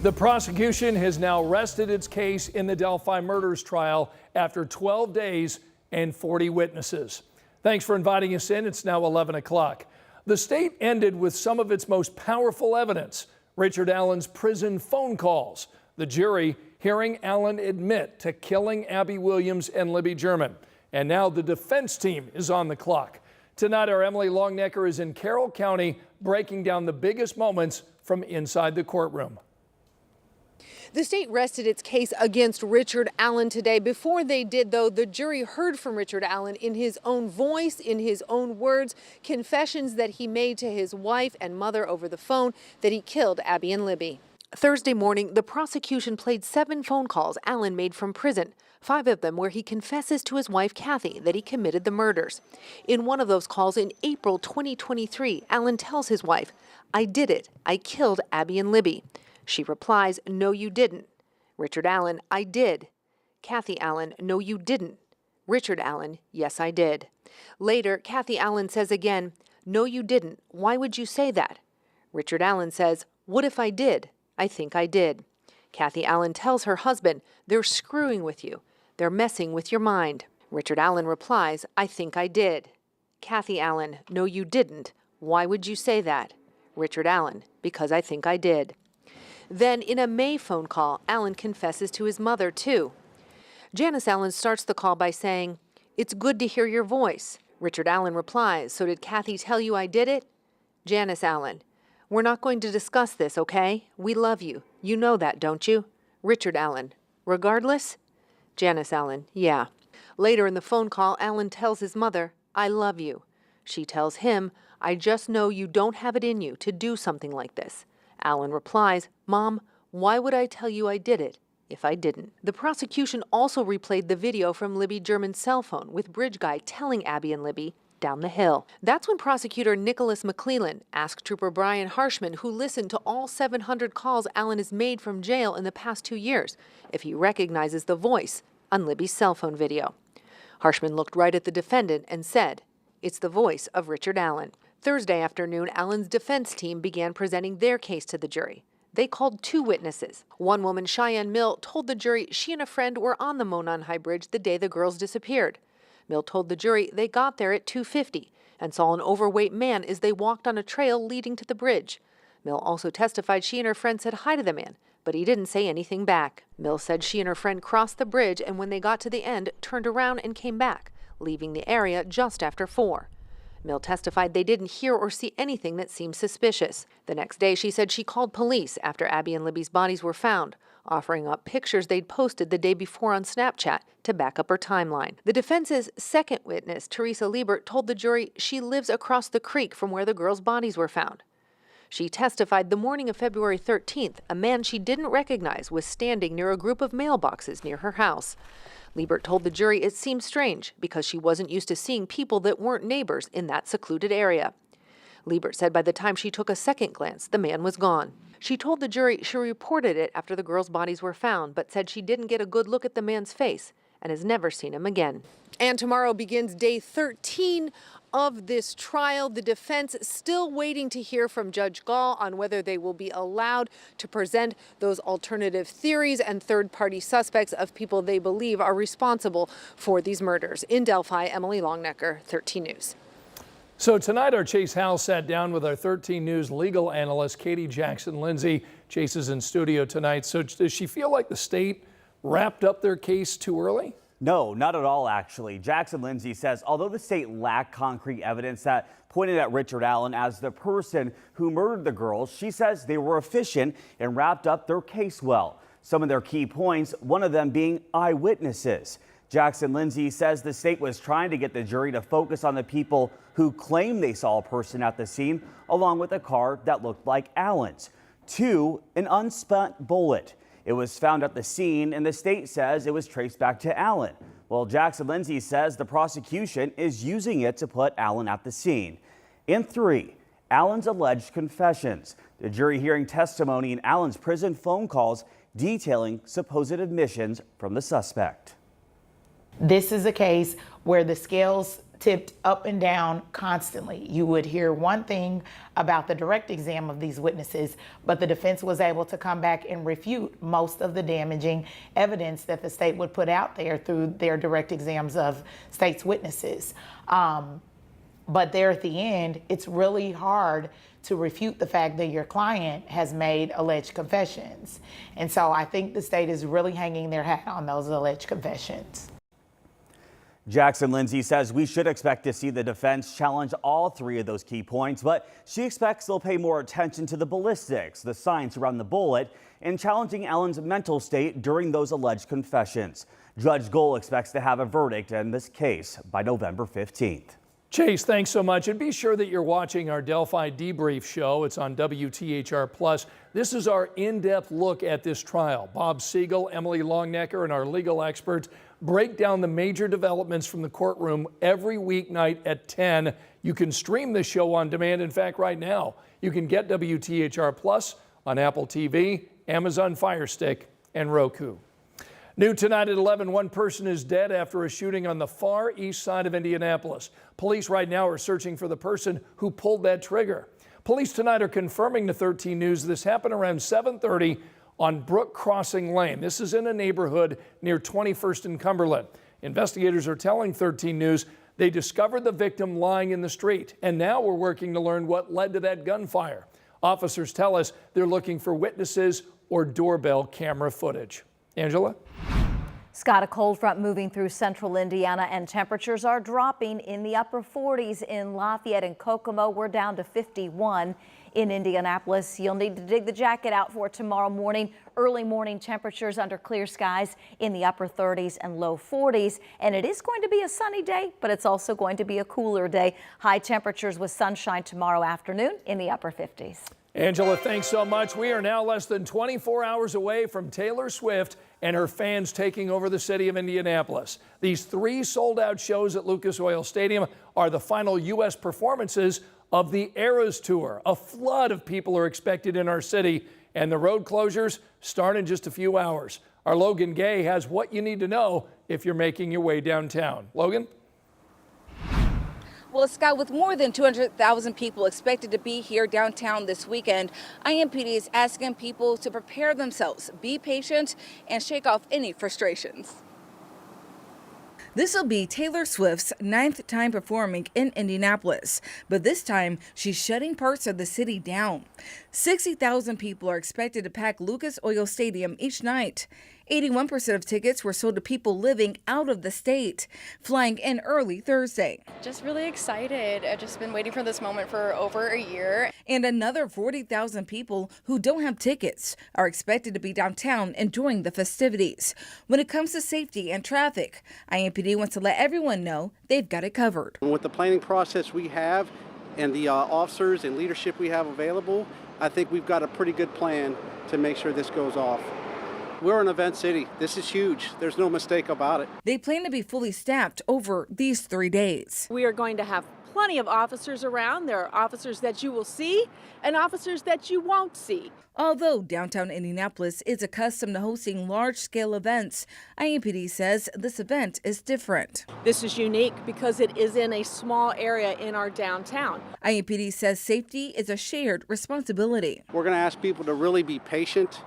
The prosecution has now rested its case in the Delphi murders trial after 12 days and 40 witnesses. Thanks for inviting us in. It's now 11 o'clock. The state ended with some of its most powerful evidence, Richard Allen's prison phone calls. The jury hearing Allen admit to killing Abby Williams and Libby German. And now the defense team is on the clock. Tonight, our Emily Longnecker is in Carroll County breaking down the biggest moments from inside the courtroom. The state rested its case against Richard Allen today. Before they did, though, the jury heard from Richard Allen in his own voice, in his own words, confessions that he made to his wife and mother over the phone that he killed Abby and Libby. Thursday morning, the prosecution played 7 phone calls Allen made from prison, 5 of them where he confesses to his wife, Kathy, that he committed the murders. In one of those calls in April 2023, Allen tells his wife, "I did it. I killed Abby and Libby." She replies, "No, you didn't." Richard Allen, "I did." Kathy Allen, "No, you didn't." Richard Allen, "Yes, I did." Later, Kathy Allen says again, "No, you didn't. Why would you say that?" Richard Allen says, "What if I did? I think I did." Kathy Allen tells her husband, "They're screwing with you. They're messing with your mind." Richard Allen replies, "I think I did." Kathy Allen, "No, you didn't. Why would you say that?" Richard Allen, "Because I think I did." Then, in a May phone call, Allen confesses to his mother, too. Janice Allen starts the call by saying, "It's good to hear your voice." Richard Allen replies, "So did Kathy tell you I did it?" Janice Allen, "We're not going to discuss this, okay? We love you. You know that, don't you?" Richard Allen, "Regardless?" Janice Allen, "Yeah." Later in the phone call, Allen tells his mother, "I love you." She tells him, "I just know you don't have it in you to do something like this." Allen replies, "Mom, why would I tell you I did it if I didn't?" The prosecution also replayed the video from Libby German's cell phone with Bridge Guy telling Abby and Libby, "Down the hill." That's when prosecutor Nicholas McClellan asked Trooper Brian Harshman, who listened to all 700 calls Allen has made from jail in the past 2 years, if he recognizes the voice on Libby's cell phone video. Harshman looked right at the defendant and said, "It's the voice of Richard Allen." Thursday afternoon, Allen's defense team began presenting their case to the jury. They called 2 witnesses. One woman, Cheyenne Mill, told the jury she and a friend were on the Monon High Bridge the day the girls disappeared. Mill told the jury they got there at 2:50 and saw an overweight man as they walked on a trail leading to the bridge. Mill also testified she and her friend said hi to the man, but he didn't say anything back. Mill said she and her friend crossed the bridge and when they got to the end, turned around and came back, leaving the area just after 4. Mill testified they didn't hear or see anything that seemed suspicious. The next day, she said she called police after Abby and Libby's bodies were found, offering up pictures they'd posted the day before on Snapchat to back up her timeline. The defense's second witness, Teresa Liebert, told the jury she lives across the creek from where the girls' bodies were found. She testified the morning of February 13th, a man she didn't recognize was standing near a group of mailboxes near her house. Liebert told the jury it seemed strange because she wasn't used to seeing people that weren't neighbors in that secluded area. Liebert said by the time she took a second glance, the man was gone. She told the jury she reported it after the girls' bodies were found, but said she didn't get a good look at the man's face and has never seen him again. And tomorrow begins day 13 of this trial. The defense still waiting to hear from Judge Gall on whether they will be allowed to present those alternative theories and third-party suspects of people they believe are responsible for these murders. In Delphi, Emily Longnecker, 13 News. So tonight, our Chase Howell sat down with our 13 News legal analyst, Katie Jackson Lindsay. Chase is in studio tonight. So does she feel like the state wrapped up their case too early? No, not at all, actually. Jackson Lindsay says although the state lacked concrete evidence that pointed at Richard Allen as the person who murdered the girls, she says they were efficient and wrapped up their case well. Some of their key points, one of them being eyewitnesses. Jackson Lindsay says the state was trying to get the jury to focus on the people who claim they saw a person at the scene, along with a car that looked like Allen's. 2, an unspent bullet. It was found at the scene, and the state says it was traced back to Allen. Well, Jackson Lindsay says the prosecution is using it to put Allen at the scene. And 3, Allen's alleged confessions. The jury hearing testimony in Allen's prison phone calls detailing supposed admissions from the suspect. This is a case where the scales tipped up and down constantly. You would hear one thing about the direct exam of these witnesses, but the defense was able to come back and refute most of the damaging evidence that the state would put out there through their direct exams of state's witnesses. But there at the end, it's really hard to refute the fact that your client has made alleged confessions. And so I think the state is really hanging their hat on those alleged confessions. Jackson Lindsay says we should expect to see the defense challenge all three of those key points, but she expects they'll pay more attention to the ballistics, the science around the bullet, and challenging Allen's mental state during those alleged confessions. Judge Gohl expects to have a verdict in this case by November 15th. Chase, thanks so much. And be sure that you're watching our Delphi Debrief show. It's on WTHR Plus. This is our in-depth look at this trial. Bob Siegel, Emily Longnecker, and our legal experts break down the major developments from the courtroom every weeknight at 10. You can stream this show on demand. In fact, right now, you can get WTHR Plus on Apple TV, Amazon Fire Stick, and Roku. New tonight at 11, one person is dead after a shooting on the far east side of Indianapolis. Police right now are searching for the person who pulled that trigger. Police tonight are confirming to 13 News this happened around 7:30 on Brook Crossing Lane. This is in a neighborhood near 21st and Cumberland. Investigators are telling 13 News they discovered the victim lying in the street, and now we're working to learn what led to that gunfire. Officers tell us they're looking for witnesses or doorbell camera footage. Angela? Scott, a cold front moving through central Indiana and temperatures are dropping in the upper 40s in Lafayette and Kokomo. We're down to 51 in Indianapolis. You'll need to dig the jacket out for tomorrow morning. Early morning temperatures under clear skies in the upper 30s and low 40s. And it is going to be a sunny day, but it's also going to be a cooler day. High temperatures with sunshine tomorrow afternoon in the upper 50s. Angela, thanks so much. We are now less than 24 hours away from Taylor Swift and her fans taking over the city of Indianapolis. These 3 sold-out shows at Lucas Oil Stadium are the final U.S. performances of the Eras Tour. A flood of people are expected in our city, and the road closures start in just a few hours. Our Logan Gay has what you need to know if you're making your way downtown. Logan? Well, Scott, with more than 200,000 people expected to be here downtown this weekend, IMPD is asking people to prepare themselves, be patient, and shake off any frustrations. This will be Taylor Swift's 9th time performing in Indianapolis, but this time she's shutting parts of the city down. 60,000 people are expected to pack Lucas Oil Stadium each night. 81% of tickets were sold to people living out of the state, flying in early Thursday. Just really excited. I've just been waiting for this moment for over a year. And another 40,000 people who don't have tickets are expected to be downtown enjoying the festivities. When it comes to safety and traffic, IMPD wants to let everyone know they've got it covered. With the planning process we have and the officers and leadership we have available, I think we've got a pretty good plan to make sure this goes off. We're an event city. This is huge. There's no mistake about it. They plan to be fully staffed over these 3 days. We are going to have plenty of officers around. There are officers that you will see and officers that you won't see. Although downtown Indianapolis is accustomed to hosting large-scale events, IMPD says this event is different. This is unique because it is in a small area in our downtown. IMPD says safety is a shared responsibility. We're going to ask people to really be patient,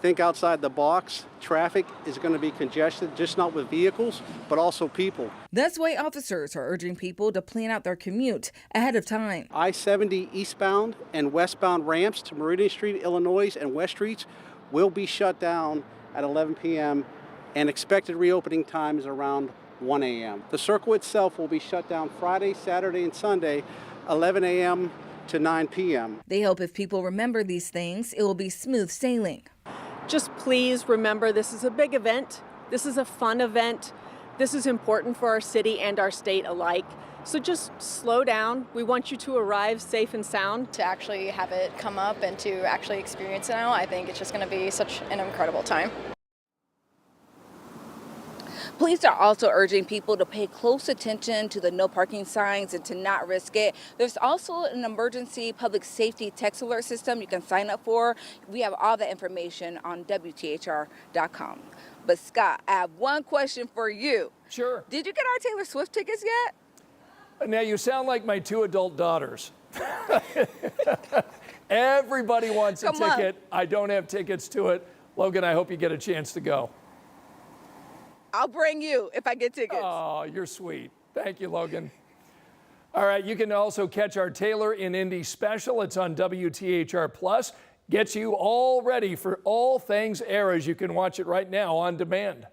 think outside the box. Traffic is going to be congested, just not with vehicles, but also people. That's why officers are urging people to plan out their commute ahead of time. I-70 eastbound and westbound ramps to Meridian Street, Illinois, and West Streets will be shut down at 11 p.m. and expected reopening time is around 1 a.m. The circle itself will be shut down Friday, Saturday, and Sunday, 11 a.m. to 9 p.m. They hope if people remember these things, it will be smooth sailing. Just please remember this is a big event. This is a fun event. This is important for our city and our state alike. So just slow down. We want you to arrive safe and sound. To actually have it come up and to actually experience it now, I think it's just going to be such an incredible time. Police are also urging people to pay close attention to the no parking signs and to not risk it. There's also an emergency public safety text alert system you can sign up for. We have all that information on WTHR.com. But Scott, I have one question for you. Sure. Did you get our Taylor Swift tickets yet? Now you sound like my 2 adult daughters. Everybody wants a Come on. ticket. I don't have tickets to it. Logan, I hope you get a chance to go. I'll bring you if I get tickets. Oh, you're sweet. Thank you, Logan. All right, you can also catch our Taylor in Indy special. It's on WTHR Plus. Gets you all ready for all things Aras. You can watch it right now on demand.